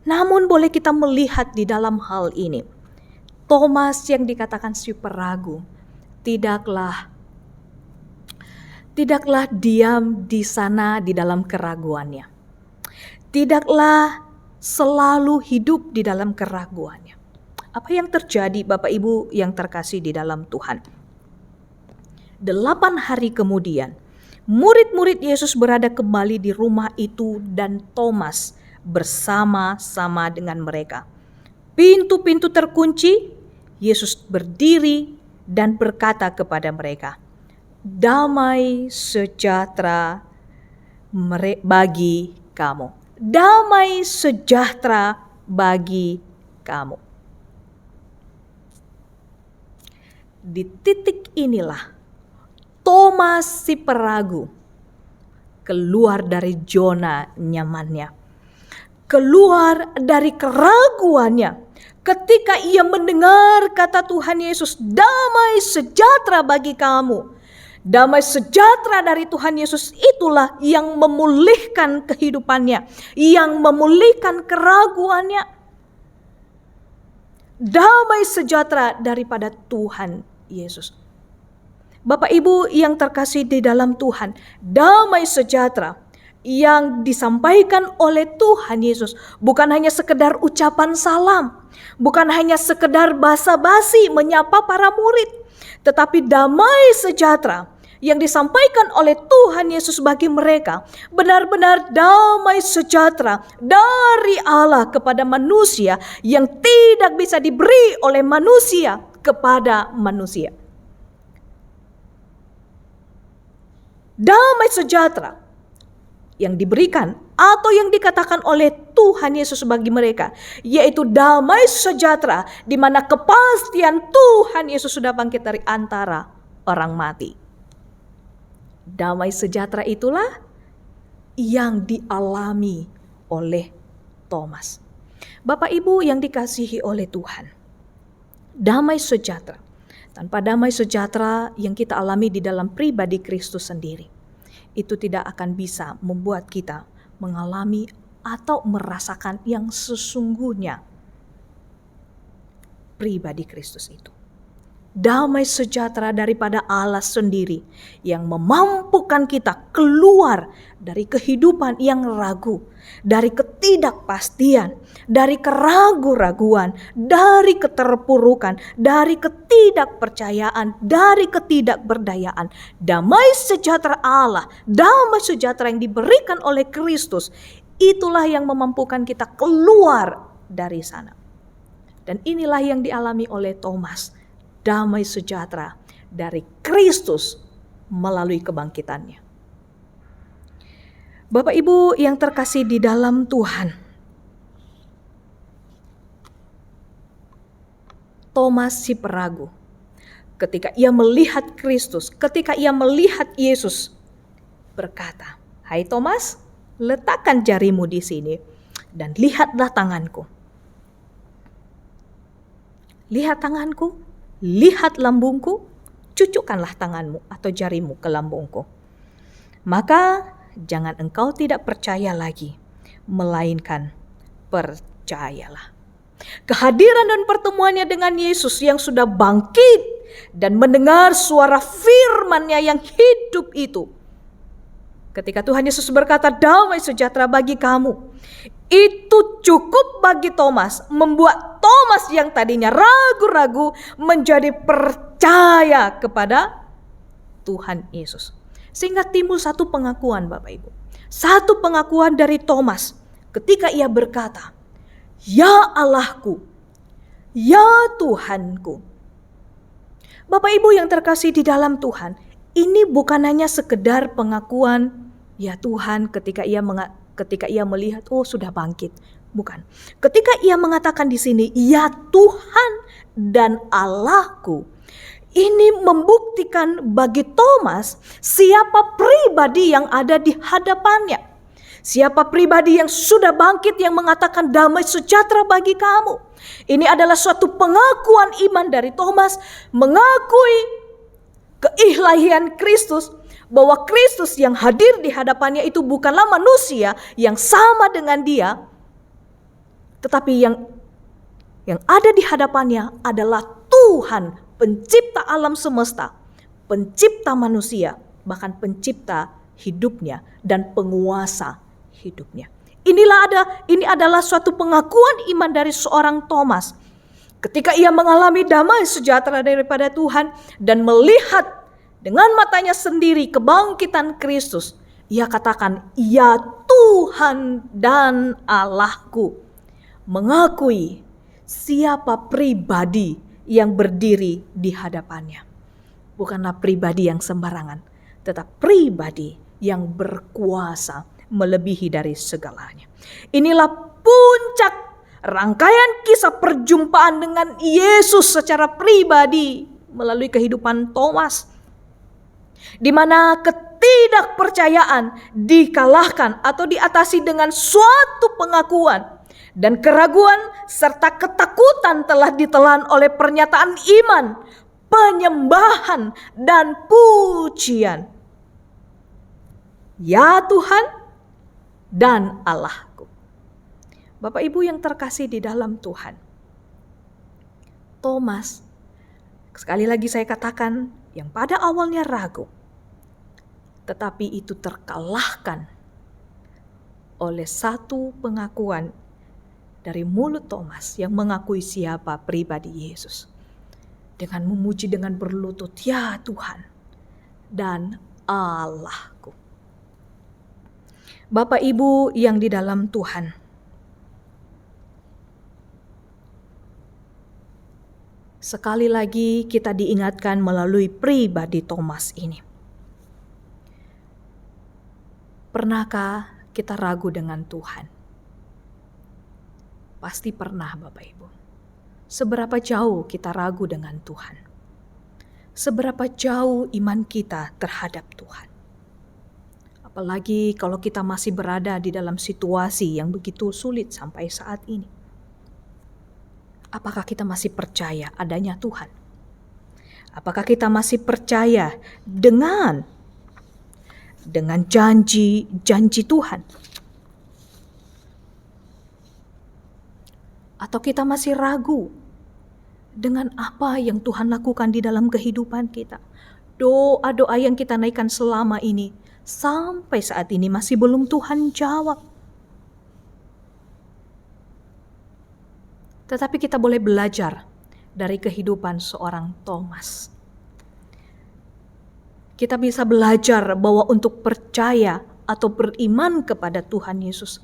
Namun boleh kita melihat di dalam hal ini, Thomas yang dikatakan si peragu, tidaklah diam di sana di dalam keraguannya. Tidaklah selalu hidup di dalam keraguannya. Apa yang terjadi Bapak Ibu yang terkasih di dalam Tuhan? 8 hari kemudian, murid-murid Yesus berada kembali di rumah itu dan Thomas bersama-sama dengan mereka. Pintu-pintu terkunci, Yesus berdiri dan berkata kepada mereka, "Damai sejahtera bagi kamu. Damai sejahtera bagi kamu." Di titik inilah Thomas si peragu keluar dari zona nyamannya, keluar dari keraguannya. Ketika ia mendengar kata Tuhan Yesus, "Damai sejahtera bagi kamu." Damai sejahtera dari Tuhan Yesus itulah yang memulihkan kehidupannya, yang memulihkan keraguannya. Damai sejahtera daripada Tuhan Yesus. Bapak Ibu yang terkasih di dalam Tuhan, damai sejahtera yang disampaikan oleh Tuhan Yesus bukan hanya sekedar ucapan salam, bukan hanya sekedar basa-basi menyapa para murid, tetapi damai sejahtera yang disampaikan oleh Tuhan Yesus bagi mereka benar-benar damai sejahtera dari Allah kepada manusia yang tidak bisa diberi oleh manusia kepada manusia. Damai sejahtera yang diberikan atau yang dikatakan oleh Tuhan Yesus bagi mereka, yaitu damai sejahtera di mana kepastian Tuhan Yesus sudah bangkit dari antara orang mati. Damai sejahtera itulah yang dialami oleh Thomas. Bapak Ibu yang dikasihi oleh Tuhan, damai sejahtera. Tanpa damai sejahtera yang kita alami di dalam pribadi Kristus sendiri, itu tidak akan bisa membuat kita mengalami atau merasakan yang sesungguhnya pribadi Kristus itu. Damai sejahtera daripada Allah sendiri yang memampukan kita keluar dari kehidupan yang ragu, dari ketidakpastian, dari keraguan-raguan, dari keterpurukan, dari ketidakpercayaan, dari ketidakberdayaan. Damai sejahtera Allah, damai sejahtera yang diberikan oleh Kristus, itulah yang memampukan kita keluar dari sana. Dan inilah yang dialami oleh Thomas. Damai sejahtera dari Kristus melalui kebangkitannya. Bapak Ibu yang terkasih di dalam Tuhan, Thomas si peragu, ketika ia melihat Kristus, ketika ia melihat Yesus, berkata, "Hai Thomas, letakkan jarimu di sini dan lihatlah tanganku. Lihat tanganku, lihat lambungku, cucukkanlah tanganmu atau jarimu ke lambungku. Maka jangan engkau tidak percaya lagi, melainkan percayalah." Kehadiran dan pertemuannya dengan Yesus yang sudah bangkit dan mendengar suara firman-Nya yang hidup itu. Ketika Tuhan Yesus berkata, "Damai sejahtera bagi kamu," itu cukup bagi Thomas, membuat Thomas yang tadinya ragu-ragu menjadi percaya kepada Tuhan Yesus. Sehingga timbul satu pengakuan, Bapak Ibu. Satu pengakuan dari Thomas ketika ia berkata, "Ya Allahku, ya Tuhanku." Bapak Ibu yang terkasih di dalam Tuhan, ini bukan hanya sekedar pengakuan, "Ya Tuhan," ketika ia melihat, oh sudah bangkit. Bukan. Ketika ia mengatakan di sini, "Ya Tuhan dan Allahku," ini membuktikan bagi Thomas siapa pribadi yang ada di hadapannya. Siapa pribadi yang sudah bangkit yang mengatakan damai sejahtera bagi kamu. Ini adalah suatu pengakuan iman dari Thomas, mengakui keilahian Kristus, bahwa Kristus yang hadir di hadapannya itu bukanlah manusia yang sama dengan dia, tetapi yang ada di hadapannya adalah Tuhan, pencipta alam semesta, pencipta manusia, bahkan pencipta hidupnya dan penguasa hidupnya. Ini adalah suatu pengakuan iman dari seorang Thomas. Ketika ia mengalami damai sejahtera daripada Tuhan dan melihat dengan matanya sendiri kebangkitan Kristus, ia katakan, "Ya Tuhan dan Allahku." Mengakui siapa pribadi yang berdiri di hadapannya. Bukanlah pribadi yang sembarangan, tetapi pribadi yang berkuasa melebihi dari segalanya. Inilah puncak rangkaian kisah perjumpaan dengan Yesus secara pribadi melalui kehidupan Thomas, di mana ketidakpercayaan dikalahkan atau diatasi dengan suatu pengakuan, dan keraguan serta ketakutan telah ditelan oleh pernyataan iman, penyembahan, dan pujian. Ya Tuhan dan Allahku. Bapak Ibu yang terkasih di dalam Tuhan, Thomas, sekali lagi saya katakan, yang pada awalnya ragu, tetapi itu terkalahkan oleh satu pengakuan dari mulut Thomas yang mengakui siapa pribadi Yesus. Dengan memuji dengan berlutut, "Ya Tuhan dan Allahku." Bapak Ibu yang di dalam Tuhan, sekali lagi kita diingatkan melalui pribadi Thomas ini. Pernahkah kita ragu dengan Tuhan? Pasti pernah, Bapak Ibu. Seberapa jauh kita ragu dengan Tuhan? Seberapa jauh iman kita terhadap Tuhan? Apalagi kalau kita masih berada di dalam situasi yang begitu sulit sampai saat ini. Apakah kita masih percaya adanya Tuhan? Apakah kita masih percaya dengan janji-janji Tuhan? Atau kita masih ragu dengan apa yang Tuhan lakukan di dalam kehidupan kita? Doa-doa yang kita naikkan selama ini, sampai saat ini masih belum Tuhan jawab. Tetapi kita boleh belajar dari kehidupan seorang Thomas. Kita bisa belajar bahwa untuk percaya atau beriman kepada Tuhan Yesus,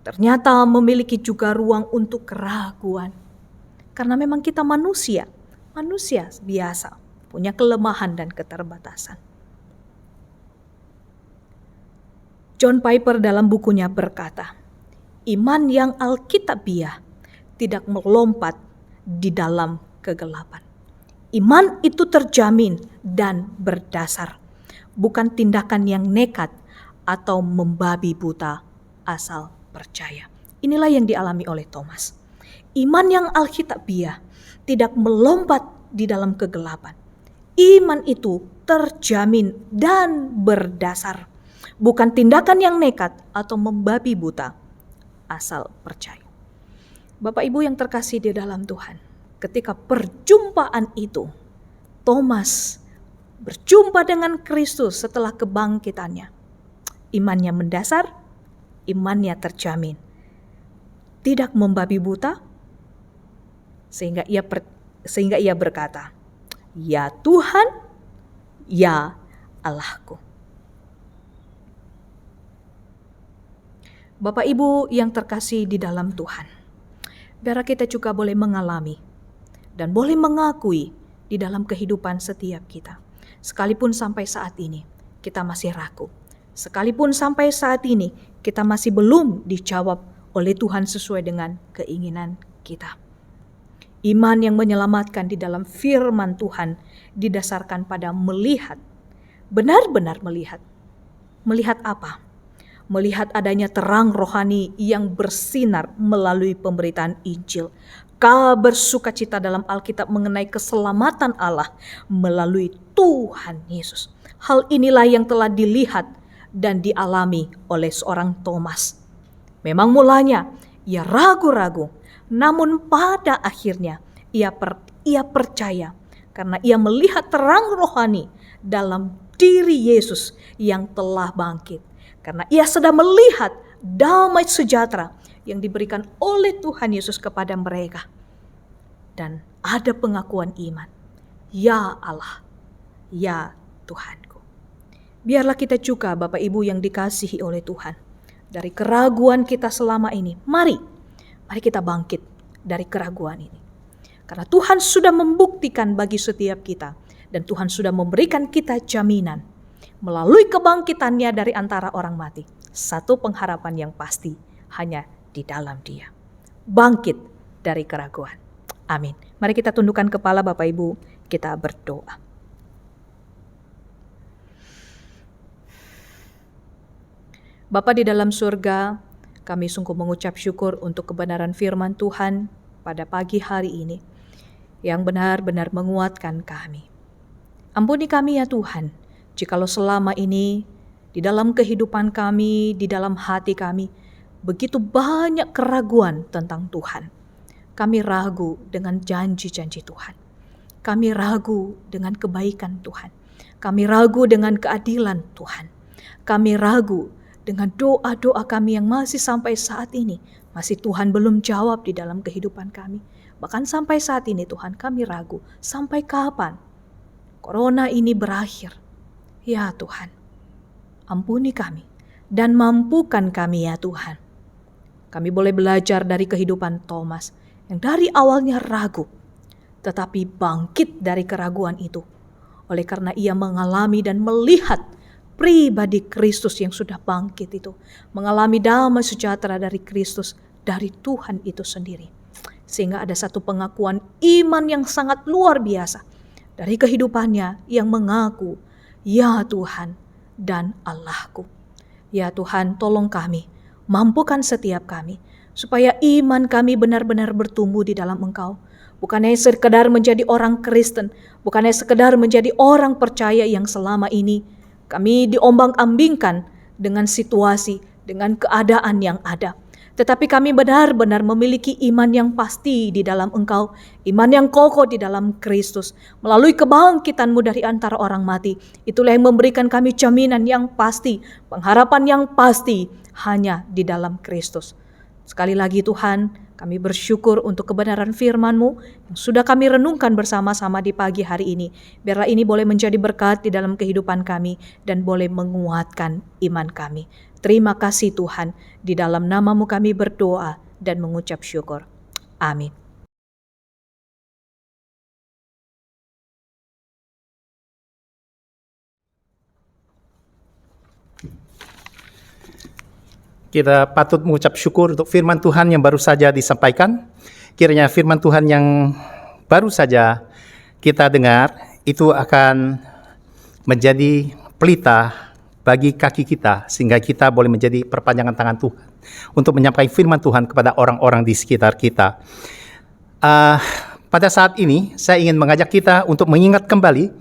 ternyata memiliki juga ruang untuk keraguan. Karena memang kita manusia biasa, punya kelemahan dan keterbatasan. John Piper dalam bukunya berkata, iman yang alkitabiah tidak melompat di dalam kegelapan. Iman itu terjamin dan berdasar, bukan tindakan yang nekat atau membabi buta asal percaya. Inilah yang dialami oleh Thomas. Iman yang alkitabiah tidak melompat di dalam kegelapan. Iman itu terjamin dan berdasar, bukan tindakan yang nekat atau membabi buta asal percaya. Bapak Ibu yang terkasih di dalam Tuhan, ketika perjumpaan itu, Thomas berjumpa dengan Kristus setelah kebangkitannya. Imannya mendasar, imannya terjamin. Tidak membabi buta, sehingga ia berkata, "Ya Tuhan, ya Allahku." Bapak Ibu yang terkasih di dalam Tuhan, biar kita juga boleh mengalami dan boleh mengakui di dalam kehidupan setiap kita. Sekalipun sampai saat ini kita masih ragu. Sekalipun sampai saat ini kita masih belum dijawab oleh Tuhan sesuai dengan keinginan kita. Iman yang menyelamatkan di dalam firman Tuhan didasarkan pada melihat, benar-benar melihat. Melihat apa? Melihat adanya terang rohani yang bersinar melalui pemberitaan Injil. Kabar sukacita dalam Alkitab mengenai keselamatan Allah melalui Tuhan Yesus. Hal inilah yang telah dilihat dan dialami oleh seorang Thomas. Memang mulanya ia ragu-ragu, namun pada akhirnya ia percaya karena ia melihat terang rohani dalam diri Yesus yang telah bangkit. Karena ia sedang melihat damai sejahtera yang diberikan oleh Tuhan Yesus kepada mereka. Dan ada pengakuan iman. Ya Allah, ya Tuhanku. Biarlah kita juga Bapak Ibu yang dikasihi oleh Tuhan. Dari keraguan kita selama ini, mari kita bangkit dari keraguan ini. Karena Tuhan sudah membuktikan bagi setiap kita. Dan Tuhan sudah memberikan kita jaminan. Melalui kebangkitannya dari antara orang mati. Satu pengharapan yang pasti hanya di dalam Dia. Bangkit dari keraguan. Amin. Mari kita tundukkan kepala Bapak Ibu, kita berdoa. Bapa di dalam surga, kami sungguh mengucap syukur untuk kebenaran firman Tuhan pada pagi hari ini yang benar-benar menguatkan kami. Ampuni kami ya Tuhan, jikalau selama ini di dalam kehidupan kami, di dalam hati kami, begitu banyak keraguan tentang Tuhan. Kami ragu dengan janji-janji Tuhan. Kami ragu dengan kebaikan Tuhan. Kami ragu dengan keadilan Tuhan. Kami ragu dengan doa-doa kami yang masih sampai saat ini, masih Tuhan belum jawab di dalam kehidupan kami. Bahkan sampai saat ini Tuhan kami ragu, sampai kapan Corona ini berakhir. Ya Tuhan, ampuni kami dan mampukan kami ya Tuhan. Kami boleh belajar dari kehidupan Thomas yang dari awalnya ragu, tetapi bangkit dari keraguan itu. Oleh karena ia mengalami dan melihat pribadi Kristus yang sudah bangkit itu. Mengalami damai sejahtera dari Kristus, dari Tuhan itu sendiri. Sehingga ada satu pengakuan iman yang sangat luar biasa dari kehidupannya yang mengaku, ya Tuhan dan Allahku. Ya Tuhan, tolong kami, mampukan setiap kami, supaya iman kami benar-benar bertumbuh di dalam Engkau. Bukan hanya sekedar menjadi orang Kristen, bukan hanya sekedar menjadi orang percaya yang selama ini kami diombang-ambingkan dengan situasi, dengan keadaan yang ada. Tetapi kami benar-benar memiliki iman yang pasti di dalam Engkau, iman yang kokoh di dalam Kristus. Melalui kebangkitan-Mu dari antara orang mati, itulah yang memberikan kami jaminan yang pasti, pengharapan yang pasti hanya di dalam Kristus. Sekali lagi Tuhan, kami bersyukur untuk kebenaran firman-Mu yang sudah kami renungkan bersama-sama di pagi hari ini. Biarlah ini boleh menjadi berkat di dalam kehidupan kami dan boleh menguatkan iman kami. Terima kasih Tuhan, di dalam nama-Mu kami berdoa dan mengucap syukur. Amin. Kita patut mengucap syukur untuk firman Tuhan yang baru saja disampaikan. Kiranya firman Tuhan yang baru saja kita dengar itu akan menjadi pelita bagi kaki kita, sehingga kita boleh menjadi perpanjangan tangan Tuhan untuk menyampaikan firman Tuhan kepada orang-orang di sekitar kita. Pada saat ini saya ingin mengajak kita untuk mengingat kembali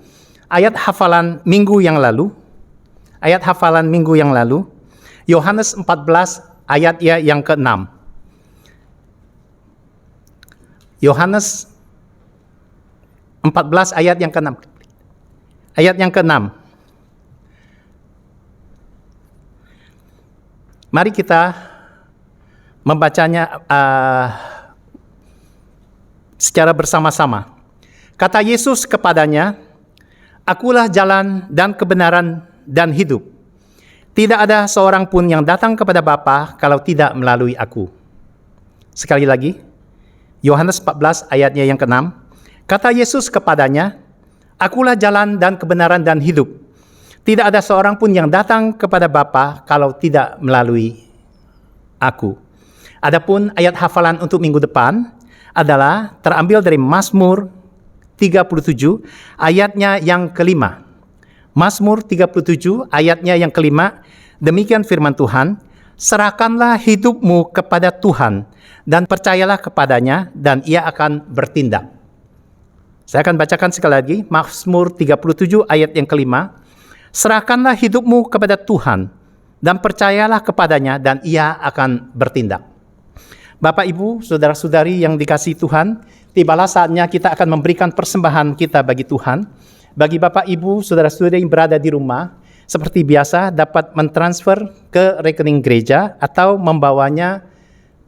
ayat hafalan minggu yang lalu. Yohanes 14 ayatnya yang ke-6. Yohanes 14 ayat yang ke-6. Ayat yang ke-6. Mari kita membacanya secara bersama-sama. Kata Yesus kepadanya, "Akulah jalan dan kebenaran dan hidup. Tidak ada seorang pun yang datang kepada Bapa kalau tidak melalui aku." Sekali lagi, Yohanes 14 ayatnya yang ke-6. Kata Yesus kepadanya, "Akulah jalan dan kebenaran dan hidup. Tidak ada seorang pun yang datang kepada Bapa kalau tidak melalui aku." Adapun ayat hafalan untuk minggu depan adalah terambil dari Mazmur 37 ayatnya yang kelima. Mazmur 37 ayatnya yang kelima, demikian firman Tuhan, "Serahkanlah hidupmu kepada Tuhan dan percayalah kepadanya dan ia akan bertindak." Saya akan bacakan sekali lagi, Mazmur 37 ayat yang kelima, "Serahkanlah hidupmu kepada Tuhan dan percayalah kepadanya dan ia akan bertindak." Bapak, Ibu, saudara-saudari yang dikasihi Tuhan, tibalah saatnya kita akan memberikan persembahan kita bagi Tuhan. Bagi Bapak, Ibu, saudara-saudari yang berada di rumah, seperti biasa dapat mentransfer ke rekening gereja atau membawanya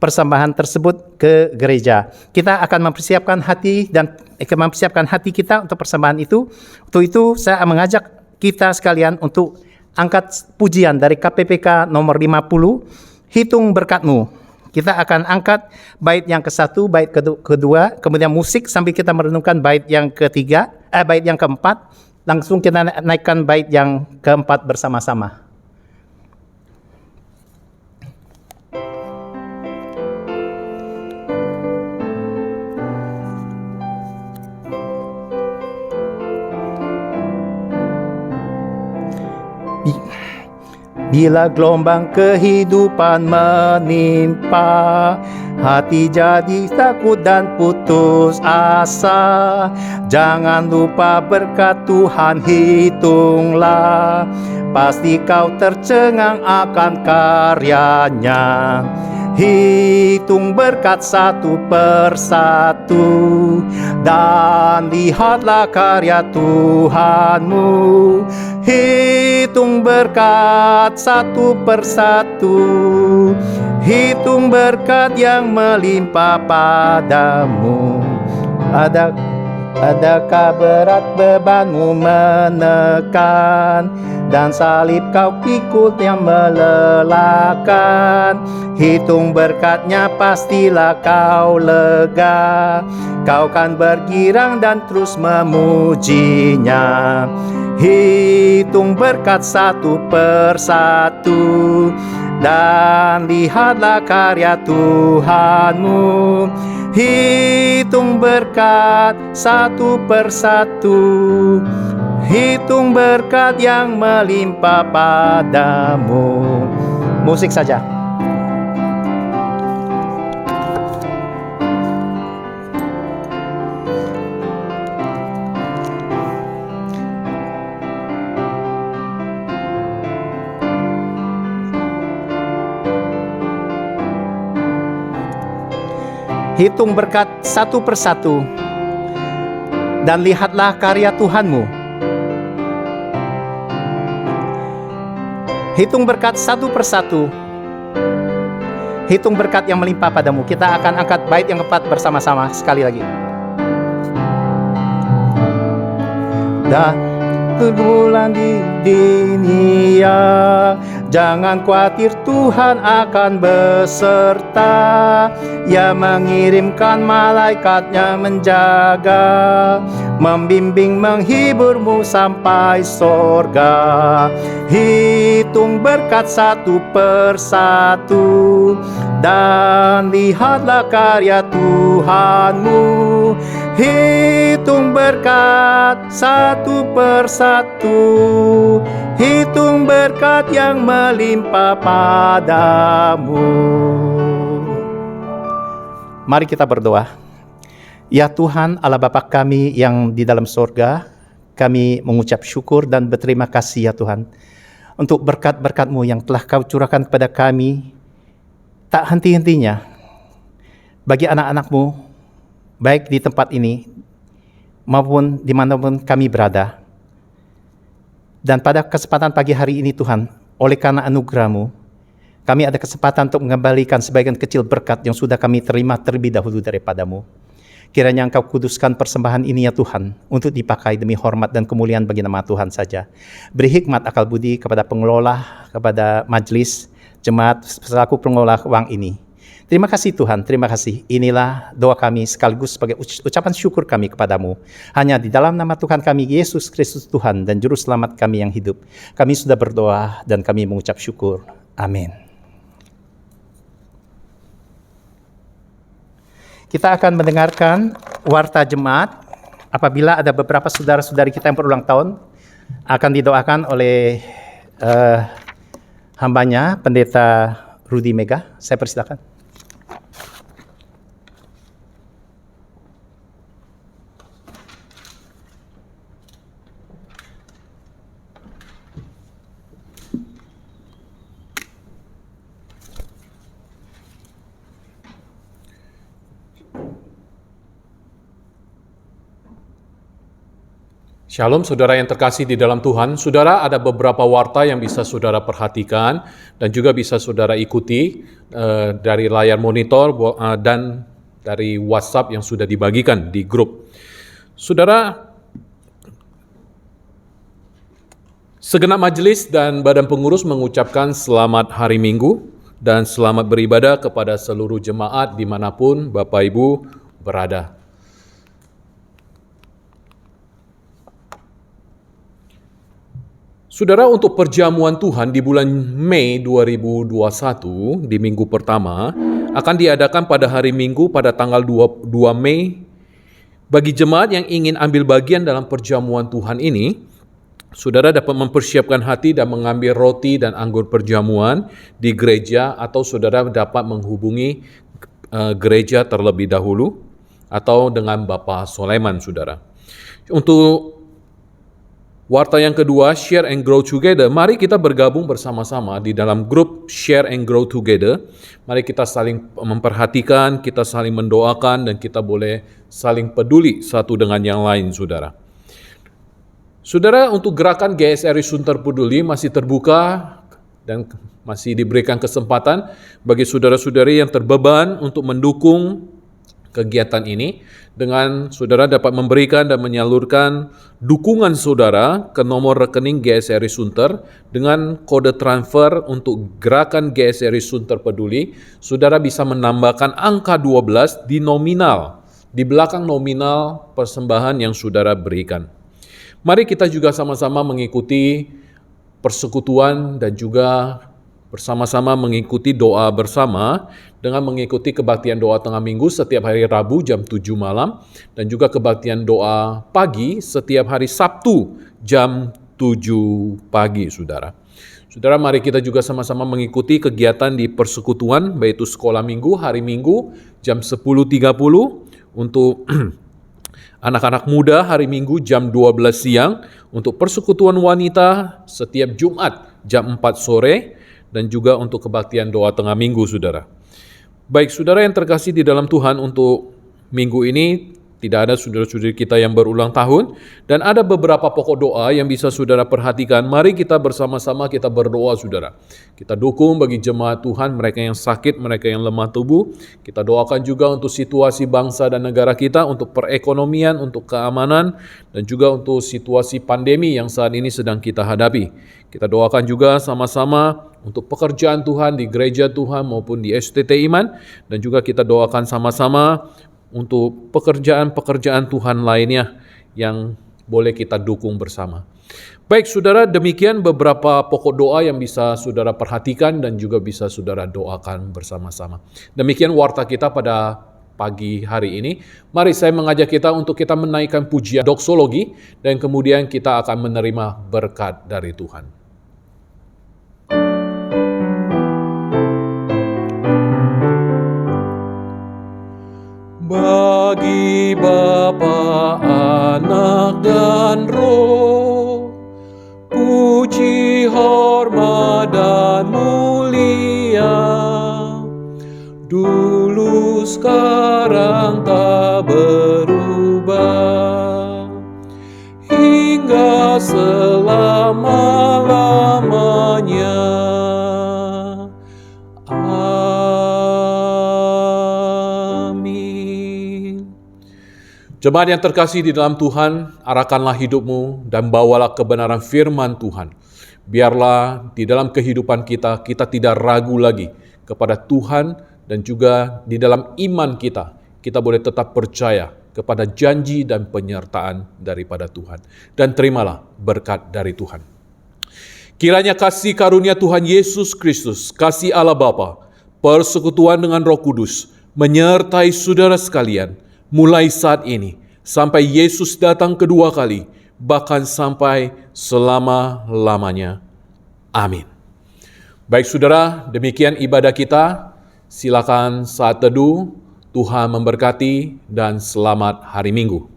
persembahan tersebut ke gereja. Kita akan mempersiapkan hati kita untuk persembahan itu. Untuk itu saya mengajak kita sekalian untuk angkat pujian dari KPPK nomor 50, "Hitung Berkat-Mu." Kita akan angkat bait yang ke-1, bait kedua, kemudian musik sambil kita merenungkan bait yang bait yang keempat. Langsung kita naikkan bait yang keempat bersama-sama. Bila gelombang kehidupan menimpa, hati jadi takut dan putus asa. Jangan lupa berkat Tuhan hitunglah, pasti kau tercengang akan karyanya. Hitung berkat satu persatu dan lihatlah karya Tuhanmu. Hitung berkat satu persatu, hitung berkat yang melimpah padamu. Adakah berat bebanmu menekan, dan salib kau pikul yang melelahkan? Hitung berkatnya pastilah kau lega, kau kan bergirang dan terus memujinya. Hitung berkat satu persatu dan lihatlah karya Tuhanmu. Hitung berkat satu persatu, hitung berkat yang melimpah padamu. Musik saja. Hitung berkat satu persatu, dan lihatlah karya Tuhanmu. Hitung berkat satu persatu, hitung berkat yang melimpah padamu. Kita akan angkat bait yang keempat bersama-sama sekali lagi. Dan bulan di dunia, jangan khawatir, Tuhan akan beserta. Ia mengirimkan malaikatnya menjaga, membimbing, menghiburmu sampai sorga. Hitung berkat satu persatu, dan lihatlah karya Tuhanmu. Hitung berkat satu persatu, hitung berkat yang melimpah padamu. Mari kita berdoa. Ya Tuhan, Allah Bapa kami yang di dalam sorga, kami mengucap syukur dan berterima kasih ya Tuhan, untuk berkat-berkat-Mu yang telah Kau curahkan kepada kami, tak henti-hentinya, bagi anak-anak-Mu, baik di tempat ini maupun dimanapun kami berada. Dan pada kesempatan pagi hari ini Tuhan, oleh karena anugerah-Mu, kami ada kesempatan untuk mengembalikan sebagian kecil berkat yang sudah kami terima terlebih dahulu daripada-Mu. Kiranya Engkau kuduskan persembahan ini ya Tuhan, untuk dipakai demi hormat dan kemuliaan bagi nama Tuhan saja. Beri hikmat akal budi kepada pengelola, kepada majelis, jemaat, selaku pengelola uang ini. Terima kasih Tuhan, terima kasih. Inilah doa kami sekaligus sebagai ucapan syukur kami kepadamu. Hanya di dalam nama Tuhan kami, Yesus Kristus Tuhan dan Juru Selamat kami yang hidup, kami sudah berdoa dan kami mengucap syukur. Amin. Kita akan mendengarkan warta jemaat. Apabila ada beberapa saudara-saudari kita yang berulang tahun, akan didoakan oleh hambanya, Pendeta Rudi Mega. Saya persilakan. Shalom saudara yang terkasih di dalam Tuhan. Saudara, ada beberapa warta yang bisa saudara perhatikan dan juga bisa saudara ikuti dari layar monitor dan dari WhatsApp yang sudah dibagikan di grup. Saudara, segenap majelis dan badan pengurus mengucapkan selamat hari Minggu dan selamat beribadah kepada seluruh jemaat dimanapun Bapak Ibu berada. Saudara, untuk perjamuan Tuhan di bulan Mei 2021 di minggu pertama akan diadakan pada hari Minggu pada tanggal 2 Mei. Bagi jemaat yang ingin ambil bagian dalam perjamuan Tuhan ini, saudara dapat mempersiapkan hati dan mengambil roti dan anggur perjamuan di gereja, atau saudara dapat menghubungi gereja terlebih dahulu atau dengan Bapak Soleman, saudara. Untuk warta yang kedua, Share and Grow Together. Mari kita bergabung bersama-sama di dalam grup Share and Grow Together. Mari kita saling memperhatikan, kita saling mendoakan, dan kita boleh saling peduli satu dengan yang lain, saudara. Saudara, untuk gerakan GSRI Sunter Peduli masih terbuka dan masih diberikan kesempatan bagi saudara-saudari yang terbeban untuk mendukung kegiatan ini, dengan saudara dapat memberikan dan menyalurkan dukungan saudara ke nomor rekening GSRI Sunter dengan kode transfer untuk gerakan GSRI Sunter Peduli. Saudara bisa menambahkan angka 12 di nominal, di belakang nominal persembahan yang saudara berikan. Mari kita juga sama-sama mengikuti persekutuan dan juga bersama-sama mengikuti doa bersama dengan mengikuti kebaktian doa tengah minggu setiap hari Rabu jam 7 malam dan juga kebaktian doa pagi setiap hari Sabtu jam 7 pagi, saudara. Saudara, mari kita juga sama-sama mengikuti kegiatan di persekutuan, yaitu sekolah minggu hari Minggu jam 10.30, untuk anak-anak muda hari Minggu jam 12 siang, untuk persekutuan wanita setiap Jumat jam 4 sore, dan juga untuk kebaktian doa tengah minggu, saudara. Baik, saudara yang terkasih di dalam Tuhan, untuk minggu ini tidak ada saudara-saudari kita yang berulang tahun, dan ada beberapa pokok doa yang bisa saudara perhatikan. Mari kita bersama-sama kita berdoa, saudara. Kita dukung bagi jemaat Tuhan, mereka yang sakit, mereka yang lemah tubuh. Kita doakan juga untuk situasi bangsa dan negara kita, untuk perekonomian, untuk keamanan, dan juga untuk situasi pandemi yang saat ini sedang kita hadapi. Kita doakan juga sama-sama untuk pekerjaan Tuhan di gereja Tuhan maupun di STT Iman, dan juga kita doakan sama-sama untuk pekerjaan-pekerjaan Tuhan lainnya yang boleh kita dukung bersama. Baik saudara, demikian beberapa pokok doa yang bisa saudara perhatikan dan juga bisa saudara doakan bersama-sama. Demikian warta kita pada pagi hari ini. Mari saya mengajak kita untuk kita menaikkan pujian doksologi, dan kemudian kita akan menerima berkat dari Tuhan. Bagi Bapa, Anak, dan Roh, puji, hormat, dan mulia, dulu, sekarang, tak berubah, hingga selama-lamanya. Jemaat yang terkasih di dalam Tuhan, arahkanlah hidupmu dan bawalah kebenaran firman Tuhan. Biarlah di dalam kehidupan kita, kita tidak ragu lagi kepada Tuhan, dan juga di dalam iman kita, kita boleh tetap percaya kepada janji dan penyertaan daripada Tuhan. Dan terimalah berkat dari Tuhan. Kiranya kasih karunia Tuhan Yesus Kristus, kasih Allah Bapa, persekutuan dengan Roh Kudus, menyertai saudara sekalian, mulai saat ini, sampai Yesus datang kedua kali, bahkan sampai selama-lamanya. Amin. Baik saudara, demikian ibadah kita. Silakan saat teduh, Tuhan memberkati, dan selamat hari Minggu.